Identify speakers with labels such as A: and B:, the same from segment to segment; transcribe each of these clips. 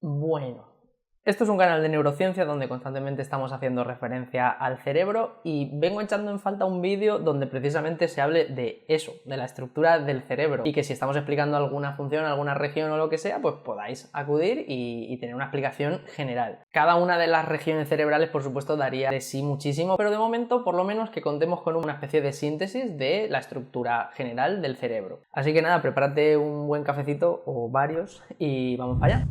A: Bueno, esto es un canal de neurociencia donde constantemente estamos haciendo referencia al cerebro y vengo echando en falta un vídeo donde precisamente se hable de eso, de la estructura del cerebro, y que si estamos explicando alguna función, alguna región o lo que sea, pues podáis acudir y tener una explicación general. Cada una de las regiones cerebrales, por supuesto, daría de sí muchísimo, pero de momento, por lo menos, que contemos con una especie de síntesis de la estructura general del cerebro. Así que nada, prepárate un buen cafecito o varios y vamos para allá.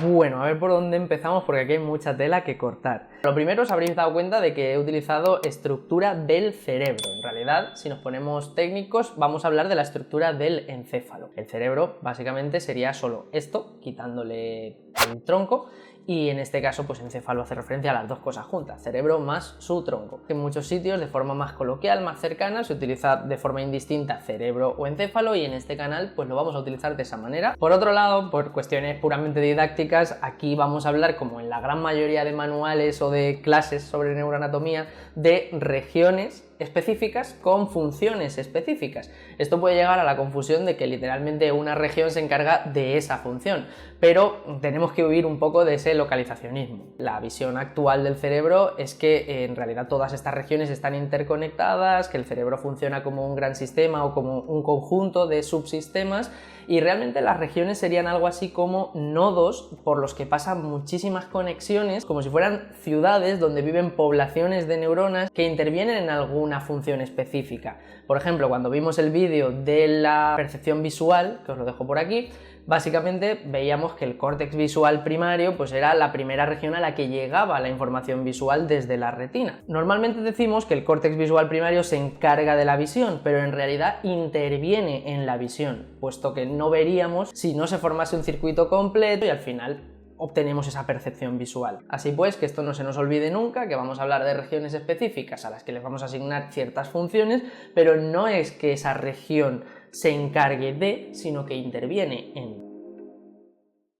A: Bueno, a ver por dónde empezamos porque aquí hay mucha tela que cortar. Lo primero, os habréis dado cuenta de que he utilizado estructura del cerebro. En realidad, si nos ponemos técnicos, vamos a hablar de la estructura del encéfalo. El cerebro básicamente sería solo esto, quitándole el tronco, y en este caso, pues encéfalo hace referencia a las dos cosas juntas, cerebro más su tronco. En muchos sitios, de forma más coloquial, más cercana, se utiliza de forma indistinta cerebro o encéfalo, y en este canal pues lo vamos a utilizar de esa manera. Por otro lado, por cuestiones puramente didácticas, aquí vamos a hablar, como en la gran mayoría de manuales o de clases sobre neuroanatomía, de regiones específicas con funciones específicas. Esto puede llegar a la confusión de que literalmente una región se encarga de esa función, pero tenemos que huir un poco de ese localizacionismo. La visión actual del cerebro es que en realidad todas estas regiones están interconectadas, que el cerebro funciona como un gran sistema o como un conjunto de subsistemas, y realmente las regiones serían algo así como nodos por los que pasan muchísimas conexiones, como si fueran ciudades donde viven poblaciones de neuronas que intervienen en alguna función específica. Por ejemplo, cuando vimos el vídeo de la percepción visual, que os lo dejo por aquí, básicamente veíamos que el córtex visual primario pues era la primera región a la que llegaba la información visual desde la retina. Normalmente decimos que el córtex visual primario se encarga de la visión, pero en realidad interviene en la visión, puesto que no veríamos si no se formase un circuito completo y al final obtenemos esa percepción visual. Así pues, que esto no se nos olvide nunca, que vamos a hablar de regiones específicas a las que les vamos a asignar ciertas funciones, pero no es que esa región se encargue de, sino que interviene en.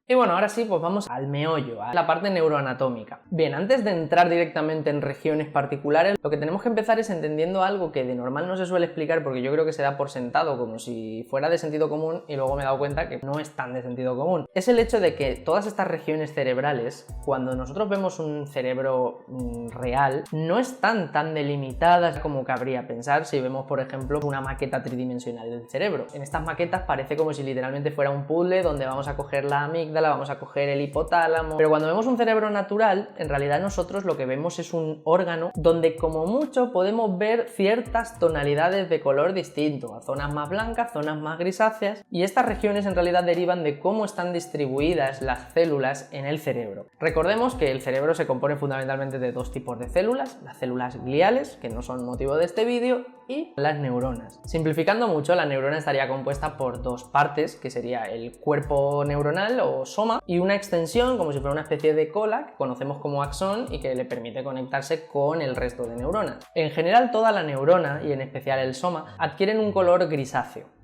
A: Y bueno, ahora sí, pues vamos al meollo, a la parte neuroanatómica. Bien, antes de entrar directamente en regiones particulares, lo que tenemos que empezar es entendiendo algo que de normal no se suele explicar, porque yo creo que se da por sentado como si fuera de sentido común, y luego me he dado cuenta que no es tan de sentido común. Es el hecho de que todas estas regiones cerebrales, cuando nosotros vemos un cerebro real, no están tan delimitadas como cabría pensar si vemos, por ejemplo, una maqueta tridimensional del cerebro. En estas maquetas parece como si literalmente fuera un puzzle donde vamos a coger la amígdala, vamos a coger el hipotálamo, pero cuando vemos un cerebro natural, en realidad nosotros lo que vemos es un órgano donde como mucho podemos ver ciertas tonalidades de color distinto, zonas más blancas, zonas más grisáceas, y estas regiones en realidad derivan de cómo están distribuidas las células en el cerebro. Recordemos que el cerebro se compone fundamentalmente de dos tipos de células, las células gliales, que no son motivo de este vídeo, y las neuronas. Simplificando mucho, la neurona estaría compuesta por dos partes, que sería el cuerpo neuronal o soma, y una extensión como si fuera una especie de cola que conocemos como axón y que le permite conectarse con el resto de neuronas. En general, toda la neurona, y en especial el soma, adquieren un color grisáceo.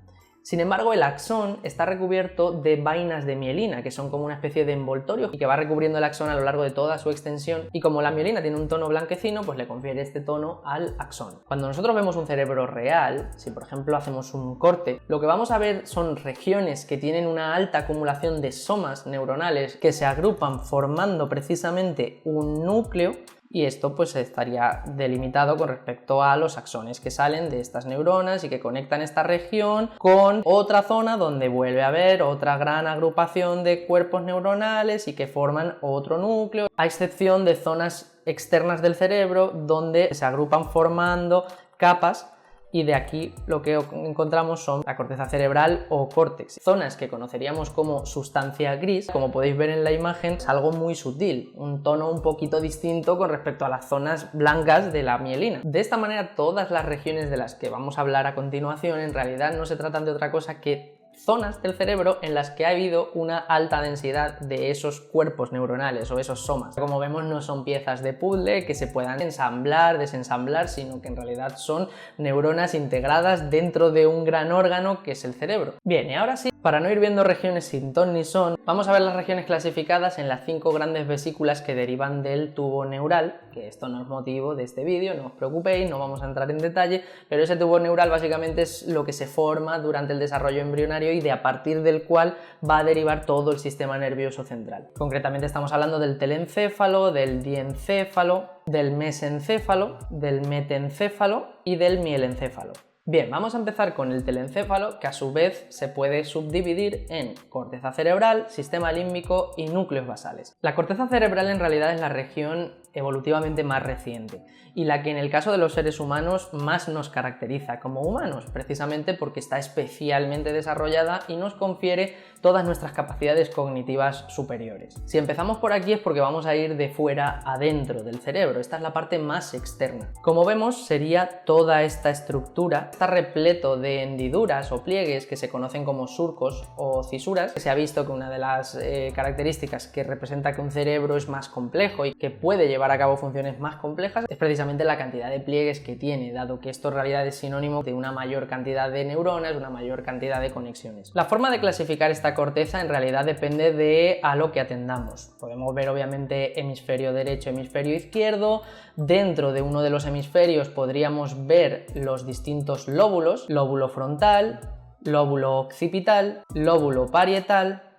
A: Sin embargo, el axón está recubierto de vainas de mielina, que son como una especie de envoltorio y que va recubriendo el axón a lo largo de toda su extensión, y como la mielina tiene un tono blanquecino, pues le confiere este tono al axón. Cuando nosotros vemos un cerebro real, si por ejemplo hacemos un corte, lo que vamos a ver son regiones que tienen una alta acumulación de somas neuronales que se agrupan formando precisamente un núcleo, y esto pues estaría delimitado con respecto a los axones que salen de estas neuronas y que conectan esta región con otra zona donde vuelve a haber otra gran agrupación de cuerpos neuronales y que forman otro núcleo, a excepción de zonas externas del cerebro donde se agrupan formando capas. Y de aquí lo que encontramos son la corteza cerebral o córtex, zonas que conoceríamos como sustancia gris. Como podéis ver en la imagen, es algo muy sutil, un tono un poquito distinto con respecto a las zonas blancas de la mielina. De esta manera, todas las regiones de las que vamos a hablar a continuación en realidad no se tratan de otra cosa que zonas del cerebro en las que ha habido una alta densidad de esos cuerpos neuronales o esos somas. Como vemos, no son piezas de puzzle que se puedan ensamblar, desensamblar, sino que en realidad son neuronas integradas dentro de un gran órgano que es el cerebro. Bien, y ahora sí, para no ir viendo regiones sin ton ni son, vamos a ver las regiones clasificadas en las 5 grandes vesículas que derivan del tubo neural, que esto no es motivo de este vídeo, no os preocupéis, no vamos a entrar en detalle, pero ese tubo neural básicamente es lo que se forma durante el desarrollo embrionario primario y de a partir del cual va a derivar todo el sistema nervioso central. Concretamente estamos hablando del telencéfalo, del diencéfalo, del mesencéfalo, del metencéfalo y del mielencéfalo. Bien, vamos a empezar con el telencéfalo, que a su vez se puede subdividir en corteza cerebral, sistema límbico y núcleos basales. La corteza cerebral en realidad es la región evolutivamente más reciente y la que en el caso de los seres humanos más nos caracteriza como humanos, precisamente porque está especialmente desarrollada y nos confiere todas nuestras capacidades cognitivas superiores. Si empezamos por aquí es porque vamos a ir de fuera a dentro del cerebro, esta es la parte más externa. Como vemos, sería toda esta estructura, está repleto de hendiduras o pliegues que se conocen como surcos o cisuras. Se ha visto que una de las características que representa que un cerebro es más complejo y que puede llevar a cabo funciones más complejas es precisamente la cantidad de pliegues que tiene, dado que esto en realidad es sinónimo de una mayor cantidad de neuronas, una mayor cantidad de conexiones. La forma de clasificar esta corteza en realidad depende de a lo que atendamos. Podemos ver obviamente hemisferio derecho, hemisferio izquierdo. Dentro de uno de los hemisferios podríamos ver los distintos lóbulos, lóbulo frontal, lóbulo occipital, lóbulo parietal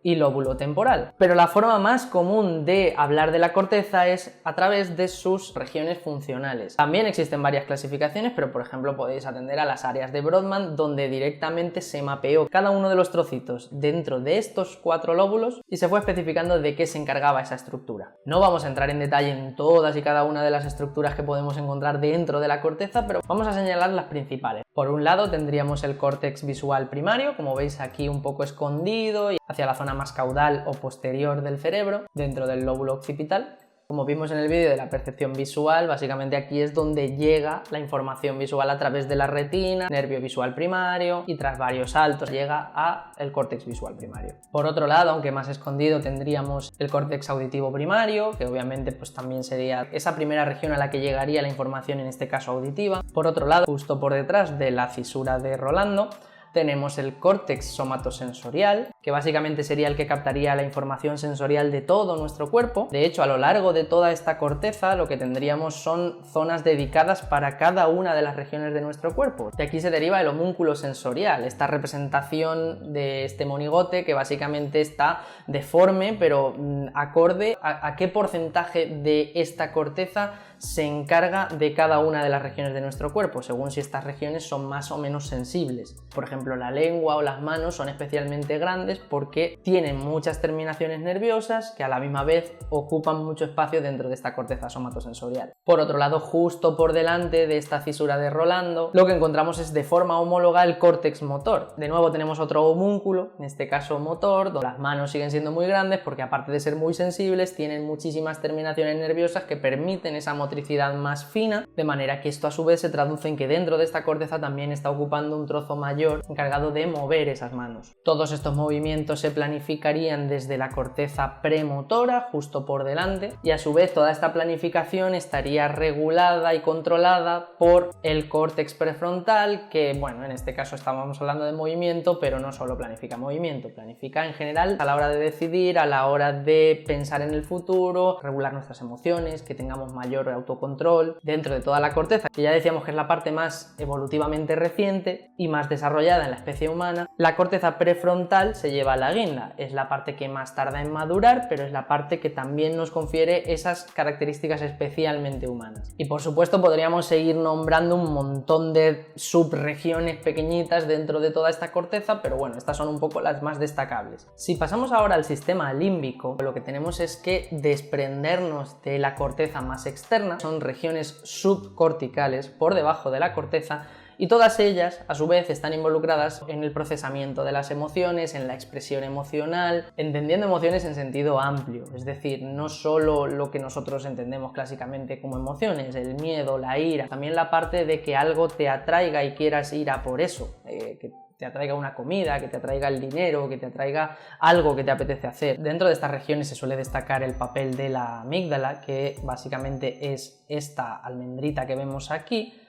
A: y lóbulo temporal. Pero la forma más común de hablar de la corteza es a través de sus regiones funcionales. También existen varias clasificaciones, pero por ejemplo podéis atender a las áreas de Brodmann, donde directamente se mapeó cada uno de los trocitos dentro de estos 4 lóbulos y se fue especificando de qué se encargaba esa estructura. No vamos a entrar en detalle en todas y cada una de las estructuras que podemos encontrar dentro de la corteza, pero vamos a señalar las principales. Por un lado tendríamos el córtex visual primario, como veis aquí un poco escondido y hacia la zona más caudal o posterior del cerebro, dentro del lóbulo occipital. Como vimos en el vídeo de la percepción visual, básicamente aquí es donde llega la información visual a través de la retina, nervio visual primario, y tras varios saltos llega al córtex visual primario. Por otro lado, aunque más escondido, tendríamos el córtex auditivo primario, que obviamente pues también sería esa primera región a la que llegaría la información, en este caso auditiva. Por otro lado, justo por detrás de la cisura de Rolando, tenemos el córtex somatosensorial, que básicamente sería el que captaría la información sensorial de todo nuestro cuerpo. De hecho, a lo largo de toda esta corteza lo que tendríamos son zonas dedicadas para cada una de las regiones de nuestro cuerpo. De aquí se deriva el homúnculo sensorial, esta representación de este monigote que básicamente está deforme, pero acorde a qué porcentaje de esta corteza se encarga de cada una de las regiones de nuestro cuerpo, según si estas regiones son más o menos sensibles. Por ejemplo, la lengua o las manos son especialmente grandes porque tienen muchas terminaciones nerviosas que a la misma vez ocupan mucho espacio dentro de esta corteza somatosensorial. Por otro lado, justo por delante de esta cisura de Rolando, lo que encontramos es de forma homóloga el córtex motor. De nuevo tenemos otro homúnculo, en este caso motor, donde las manos siguen siendo muy grandes porque aparte de ser muy sensibles, tienen muchísimas terminaciones nerviosas que permiten esa motricidad más fina, de manera que esto a su vez se traduce en que dentro de esta corteza también está ocupando un trozo mayor encargado de mover esas manos. Todos estos movimientos se planificarían desde la corteza premotora, justo por delante, y a su vez toda esta planificación estaría regulada y controlada por el córtex prefrontal, que bueno, en este caso estábamos hablando de movimiento, pero no solo planifica movimiento, planifica en general a la hora de decidir, a la hora de pensar en el futuro, regular nuestras emociones, que tengamos mayor autocontrol dentro de toda la corteza, que ya decíamos que es la parte más evolutivamente reciente y más desarrollada en la especie humana. La corteza prefrontal se lleva a la guinda, es la parte que más tarda en madurar, pero es la parte que también nos confiere esas características especialmente humanas. Y por supuesto podríamos seguir nombrando un montón de subregiones pequeñitas dentro de toda esta corteza, pero bueno, estas son un poco las más destacables. Si pasamos ahora al sistema límbico, lo que tenemos es que desprendernos de la corteza más externa, son regiones subcorticales por debajo de la corteza, y todas ellas a su vez están involucradas en el procesamiento de las emociones, en la expresión emocional, entendiendo emociones en sentido amplio, es decir, no solo lo que nosotros entendemos clásicamente como emociones, el miedo, la ira, también la parte de que algo te atraiga y quieras ir a por eso, que te atraiga una comida, que te atraiga el dinero, que te atraiga algo que te apetece hacer. Dentro de estas regiones se suele destacar el papel de la amígdala, que básicamente es esta almendrita que vemos aquí,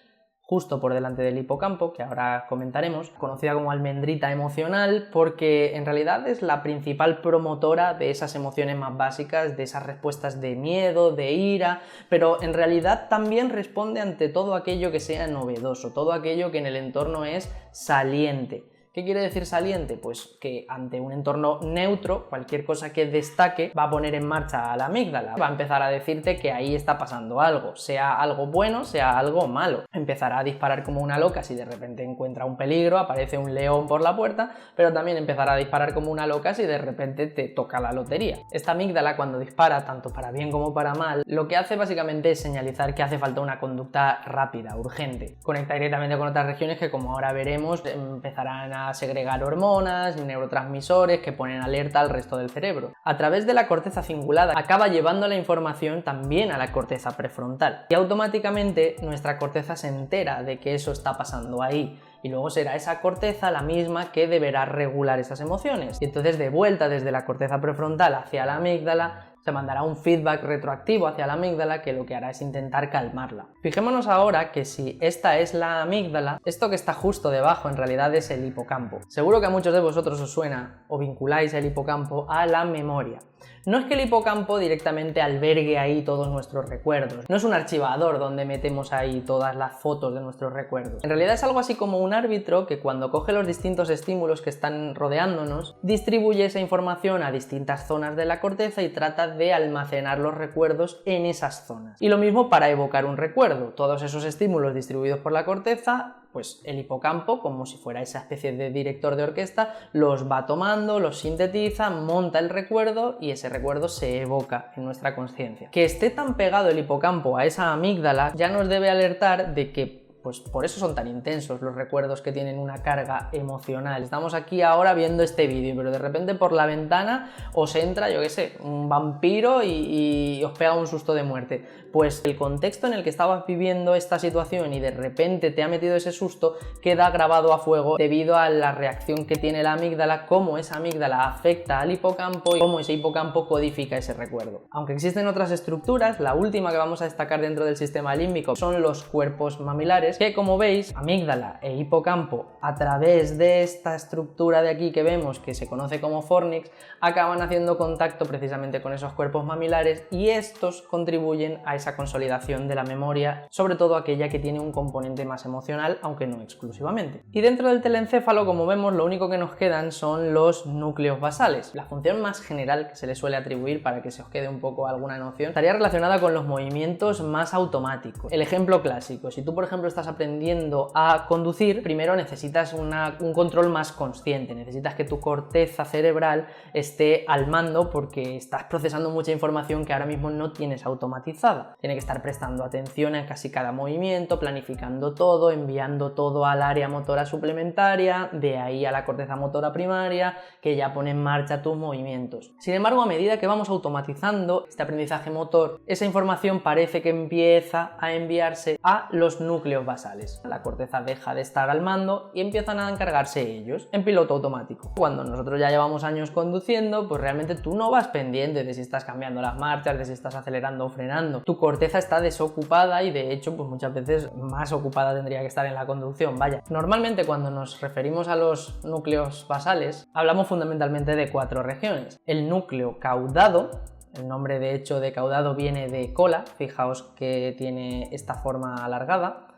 A: justo por delante del hipocampo, que ahora comentaremos, conocida como almendrita emocional porque en realidad es la principal promotora de esas emociones más básicas, de esas respuestas de miedo, de ira, pero en realidad también responde ante todo aquello que sea novedoso, todo aquello que en el entorno es saliente, ¿Qué quiere decir saliente? Pues que ante un entorno neutro, cualquier cosa que destaque va a poner en marcha a la amígdala, va a empezar a decirte que ahí está pasando algo, sea algo bueno, sea algo malo. Empezará a disparar como una loca si de repente encuentra un peligro, aparece un león por la puerta, pero también empezará a disparar como una loca si de repente te toca la lotería. Esta amígdala, cuando dispara, tanto para bien como para mal, lo que hace básicamente es señalizar que hace falta una conducta rápida, urgente. Conecta directamente con otras regiones que, como ahora veremos, empezarán a segregar hormonas y neurotransmisores que ponen alerta al resto del cerebro. A través de la corteza cingulada acaba llevando la información también a la corteza prefrontal y automáticamente nuestra corteza se entera de que eso está pasando ahí. Y luego será esa corteza la misma que deberá regular esas emociones. Y entonces, de vuelta desde la corteza prefrontal hacia la amígdala, se mandará un feedback retroactivo hacia la amígdala que lo que hará es intentar calmarla. Fijémonos ahora que si esta es la amígdala, esto que está justo debajo en realidad es el hipocampo. Seguro que a muchos de vosotros os suena o vinculáis el hipocampo a la memoria. No es que el hipocampo directamente albergue ahí todos nuestros recuerdos, no es un archivador donde metemos ahí todas las fotos de nuestros recuerdos. En realidad es algo así como un árbitro que, cuando coge los distintos estímulos que están rodeándonos, distribuye esa información a distintas zonas de la corteza y trata de almacenar los recuerdos en esas zonas. Y lo mismo para evocar un recuerdo, todos esos estímulos distribuidos por la corteza, pues el hipocampo, como si fuera esa especie de director de orquesta, los va tomando, los sintetiza, monta el recuerdo y ese recuerdo se evoca en nuestra conciencia. Que esté tan pegado el hipocampo a esa amígdala ya nos debe alertar de que pues por eso son tan intensos los recuerdos que tienen una carga emocional. Estamos aquí ahora viendo este vídeo, pero de repente por la ventana os entra, yo qué sé, un vampiro y os pega un susto de muerte. Pues el contexto en el que estabas viviendo esta situación y de repente te ha metido ese susto queda grabado a fuego debido a la reacción que tiene la amígdala, cómo esa amígdala afecta al hipocampo y cómo ese hipocampo codifica ese recuerdo. Aunque existen otras estructuras, la última que vamos a destacar dentro del sistema límbico son los cuerpos mamilares, que, como veis, amígdala e hipocampo, a través de esta estructura de aquí que vemos, que se conoce como fornix, acaban haciendo contacto precisamente con esos cuerpos mamilares y estos contribuyen a esa consolidación de la memoria, sobre todo aquella que tiene un componente más emocional, aunque no exclusivamente. Y dentro del telencéfalo, como vemos, lo único que nos quedan son los núcleos basales. La función más general que se le suele atribuir, para que se os quede un poco alguna noción, estaría relacionada con los movimientos más automáticos. El ejemplo clásico: si tú, por ejemplo, estás aprendiendo a conducir, primero necesitas un control más consciente, necesitas que tu corteza cerebral esté al mando porque estás procesando mucha información que ahora mismo no tienes automatizada. Tiene que estar prestando atención a casi cada movimiento, planificando todo, enviando todo al área motora suplementaria, de ahí a la corteza motora primaria, que ya pone en marcha tus movimientos. Sin embargo, a medida que vamos automatizando este aprendizaje motor, esa información parece que empieza a enviarse a los núcleos basales. La corteza deja de estar al mando y empiezan a encargarse ellos en piloto automático. Cuando nosotros ya llevamos años conduciendo, pues realmente tú no vas pendiente de si estás cambiando las marchas, de si estás acelerando o frenando. Tu corteza está desocupada y, de hecho, pues muchas veces más ocupada tendría que estar en la conducción. Vaya, normalmente cuando nos referimos a los núcleos basales, hablamos fundamentalmente de 4 regiones. El núcleo caudado. El nombre, de hecho, de caudado viene de cola, fijaos que tiene esta forma alargada.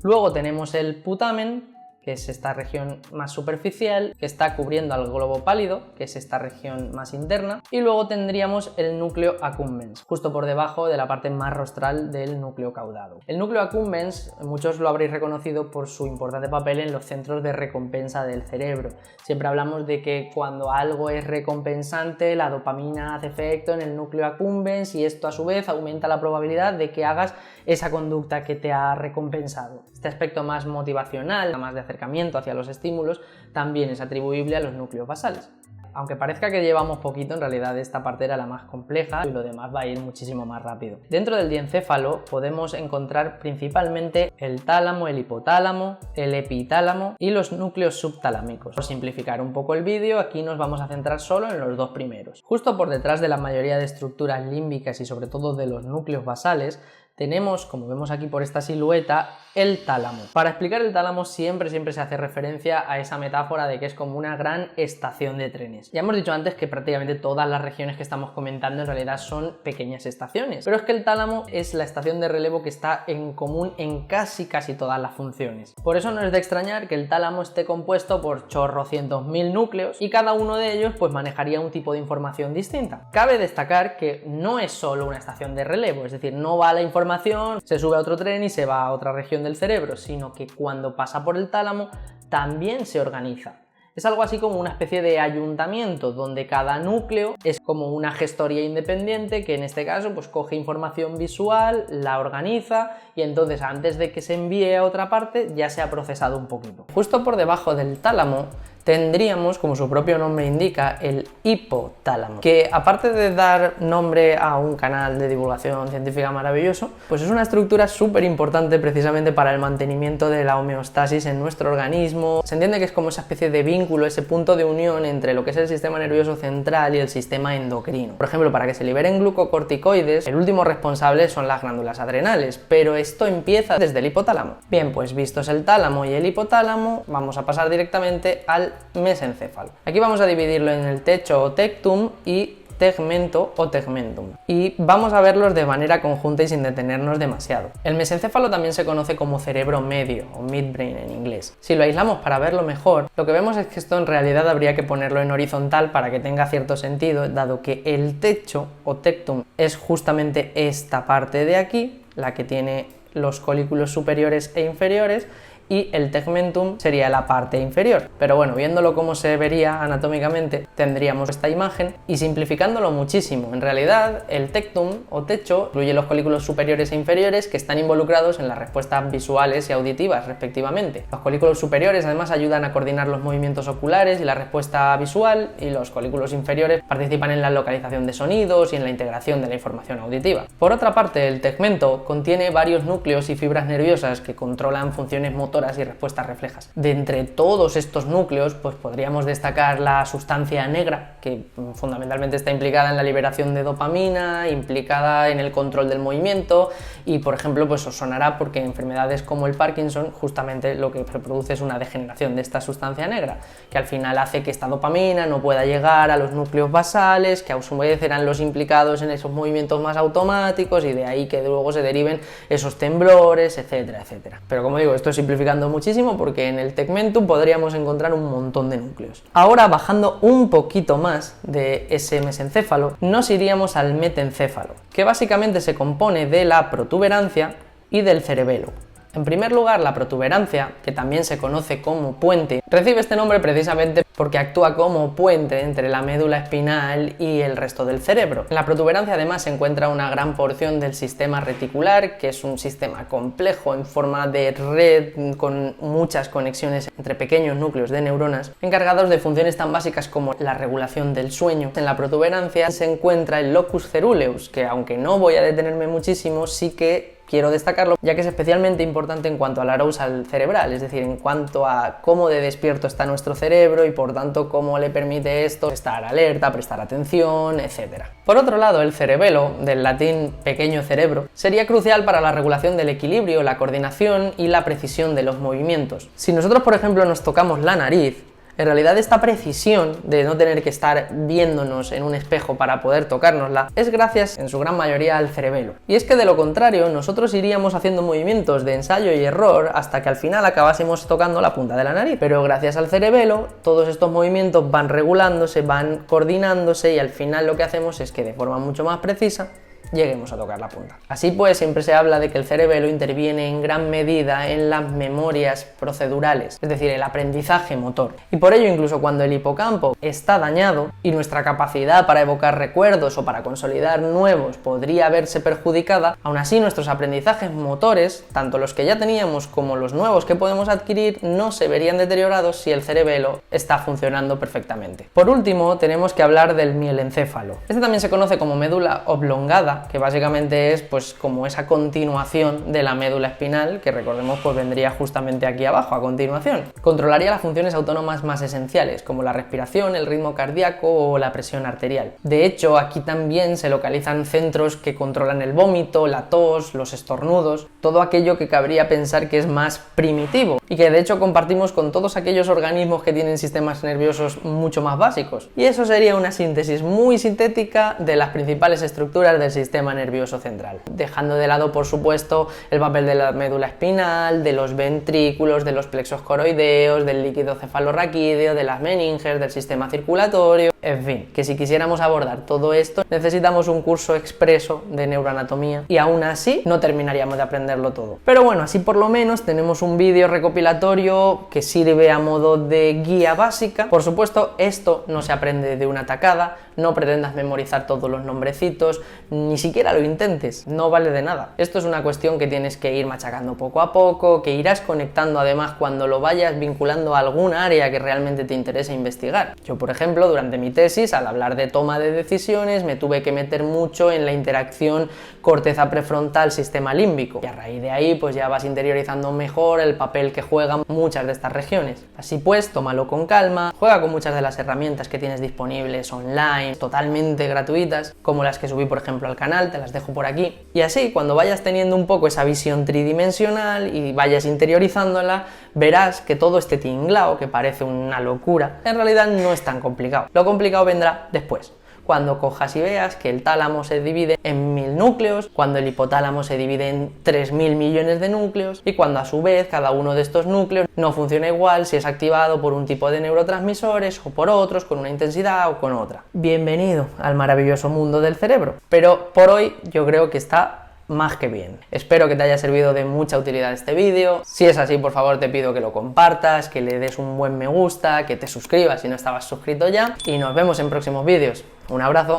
A: Luego tenemos el putamen, que es esta región más superficial, que está cubriendo al globo pálido, que es esta región más interna, y luego tendríamos el núcleo accumbens, justo por debajo de la parte más rostral del núcleo caudado. El núcleo accumbens, muchos lo habréis reconocido por su importante papel en los centros de recompensa del cerebro. Siempre hablamos de que cuando algo es recompensante, la dopamina hace efecto en el núcleo accumbens y esto a su vez aumenta la probabilidad de que hagas esa conducta que te ha recompensado. Este aspecto más motivacional, más de acercamiento hacia los estímulos, también es atribuible a los núcleos basales. Aunque parezca que llevamos poquito, en realidad esta parte era la más compleja y lo demás va a ir muchísimo más rápido. Dentro del diencéfalo podemos encontrar principalmente el tálamo, el hipotálamo, el epitálamo y los núcleos subtalámicos. Por simplificar un poco el vídeo, aquí nos vamos a centrar solo en los 2 primeros. Justo por detrás de la mayoría de estructuras límbicas y sobre todo de los núcleos basales, tenemos, como vemos aquí por esta silueta, el tálamo. Para explicar el tálamo siempre se hace referencia a esa metáfora de que es como una gran estación de trenes. Ya hemos dicho antes que prácticamente todas las regiones que estamos comentando en realidad son pequeñas estaciones, pero es que el tálamo es la estación de relevo que está en común en casi todas las funciones. Por eso no es de extrañar que el tálamo esté compuesto por chorrocientos mil núcleos y cada uno de ellos pues manejaría un tipo de información distinta. Cabe destacar que no es solo una estación de relevo, es decir, no va la información, se sube a otro tren y se va a otra región del cerebro, sino que cuando pasa por el tálamo también se organiza. Es algo así como una especie de ayuntamiento donde cada núcleo es como una gestoría independiente que en este caso pues coge información visual, la organiza y entonces antes de que se envíe a otra parte ya se ha procesado un poquito. Justo por debajo del tálamo tendríamos, como su propio nombre indica, el hipotálamo, que aparte de dar nombre a un canal de divulgación científica maravilloso, pues es una estructura súper importante precisamente para el mantenimiento de la homeostasis en nuestro organismo. Se entiende que es como esa especie de vínculo, ese punto de unión entre lo que es el sistema nervioso central y el sistema endocrino. Por ejemplo, para que se liberen glucocorticoides, el último responsable son las glándulas adrenales, pero esto empieza desde el hipotálamo. Bien, pues vistos el tálamo y el hipotálamo, vamos a pasar directamente al mesencéfalo. Aquí vamos a dividirlo en el techo o tectum y tegmento o tegmentum, y vamos a verlos de manera conjunta y sin detenernos demasiado. El mesencéfalo también se conoce como cerebro medio o midbrain en inglés. Si lo aislamos para verlo mejor, lo que vemos es que esto en realidad habría que ponerlo en horizontal para que tenga cierto sentido, dado que el techo o tectum es justamente esta parte de aquí, la que tiene los colículos superiores e inferiores, y el tegmentum sería la parte inferior. Pero bueno, viéndolo como se vería anatómicamente, tendríamos esta imagen y simplificándolo muchísimo. En realidad, el tectum o techo incluye los colículos superiores e inferiores que están involucrados en las respuestas visuales y auditivas, respectivamente. Los colículos superiores además ayudan a coordinar los movimientos oculares y la respuesta visual, y los colículos inferiores participan en la localización de sonidos y en la integración de la información auditiva. Por otra parte, el tegmento contiene varios núcleos y fibras nerviosas que controlan funciones motoras y respuestas reflejas. De entre todos estos núcleos, pues podríamos destacar la sustancia negra, que fundamentalmente está implicada en la liberación de dopamina, implicada en el control del movimiento, y por ejemplo, pues os sonará porque en enfermedades como el Parkinson, justamente lo que se produce es una degeneración de esta sustancia negra, que al final hace que esta dopamina no pueda llegar a los núcleos basales, que a su vez eran los implicados en esos movimientos más automáticos, y de ahí que luego se deriven esos temblores, etcétera, etcétera. Pero como digo, esto es simplificando muchísimo porque en el tegmentum podríamos encontrar un montón de núcleos. Ahora, bajando un poquito más de ese mesencéfalo, nos iríamos al metencéfalo, que básicamente se compone de la protuberancia y del cerebelo. En primer lugar, la protuberancia, que también se conoce como puente, recibe este nombre precisamente porque actúa como puente entre la médula espinal y el resto del cerebro. En la protuberancia además se encuentra una gran porción del sistema reticular, que es un sistema complejo en forma de red con muchas conexiones entre pequeños núcleos de neuronas, encargados de funciones tan básicas como la regulación del sueño. En la protuberancia se encuentra el locus ceruleus, que aunque no voy a detenerme muchísimo, sí que quiero destacarlo, ya que es especialmente importante en cuanto al arousal cerebral, es decir, en cuanto a cómo de despierto está nuestro cerebro y por tanto cómo le permite esto estar alerta, prestar atención, etc. Por otro lado, el cerebelo, del latín pequeño cerebro, sería crucial para la regulación del equilibrio, la coordinación y la precisión de los movimientos. Si nosotros, por ejemplo, nos tocamos la nariz, en realidad esta precisión de no tener que estar viéndonos en un espejo para poder tocárnosla es gracias en su gran mayoría al cerebelo. Y es que de lo contrario nosotros iríamos haciendo movimientos de ensayo y error hasta que al final acabásemos tocando la punta de la nariz. Pero gracias al cerebelo todos estos movimientos van regulándose, van coordinándose y al final lo que hacemos es que de forma mucho más precisa lleguemos a tocar la punta. Así pues, siempre se habla de que el cerebelo interviene en gran medida en las memorias procedurales, es decir, el aprendizaje motor. Y por ello, incluso cuando el hipocampo está dañado y nuestra capacidad para evocar recuerdos o para consolidar nuevos podría verse perjudicada, aún así nuestros aprendizajes motores, tanto los que ya teníamos como los nuevos que podemos adquirir, no se verían deteriorados si el cerebelo está funcionando perfectamente. Por último, tenemos que hablar del mielencéfalo. Este también se conoce como médula oblongada tacada, que básicamente es pues como esa continuación de la médula espinal, que recordemos pues vendría justamente aquí abajo a continuación. Controlaría las funciones autónomas más esenciales, como la respiración, el ritmo cardíaco o la presión arterial. De hecho, aquí también se localizan centros que controlan el vómito, la tos, los estornudos, todo aquello que cabría pensar que es más primitivo y que de hecho compartimos con todos aquellos organismos que tienen sistemas nerviosos mucho más básicos. Y eso sería una síntesis muy sintética de las principales estructuras del sistema nervioso central, dejando de lado por supuesto el papel de la médula espinal, de los ventrículos, de los plexos coroideos, del líquido cefalorraquídeo, de las meninges, del sistema circulatorio, en fin, que si quisiéramos abordar todo esto necesitamos un curso expreso de neuroanatomía y aún así no terminaríamos de aprenderlo todo. Pero bueno, así por lo menos tenemos un vídeo recopilatorio que sirve a modo de guía básica. Por supuesto, esto no se aprende de una tacada, no pretendas memorizar todos los nombrecitos, ni siquiera lo intentes, no vale de nada. Esto es una cuestión que tienes que ir machacando poco a poco, que irás conectando además cuando lo vayas vinculando a algún área que realmente te interese investigar. Yo, por ejemplo, durante mi tesis, al hablar de toma de decisiones, me tuve que meter mucho en la interacción corteza prefrontal, sistema límbico, y a raíz de ahí pues ya vas interiorizando mejor el papel que juegan muchas de estas regiones. Así pues, tómalo con calma, juega con muchas de las herramientas que tienes disponibles online, totalmente gratuitas, como las que subí por ejemplo al canal, te las dejo por aquí, y así cuando vayas teniendo un poco esa visión tridimensional y vayas interiorizándola, verás que todo este tinglao, que parece una locura, en realidad no es tan complicado. Lo complicado vendrá después, cuando cojas y veas que el tálamo se divide en 1000 núcleos, cuando el hipotálamo se divide en 3000 millones de núcleos y cuando a su vez cada uno de estos núcleos no funciona igual si es activado por un tipo de neurotransmisores o por otros, con una intensidad o con otra. Bienvenido al maravilloso mundo del cerebro, pero por hoy yo creo que está más que bien. Espero que te haya servido de mucha utilidad este vídeo. Si es así, por favor te pido que lo compartas, que le des un buen me gusta, que te suscribas si no estabas suscrito ya y nos vemos en próximos vídeos. Un abrazo.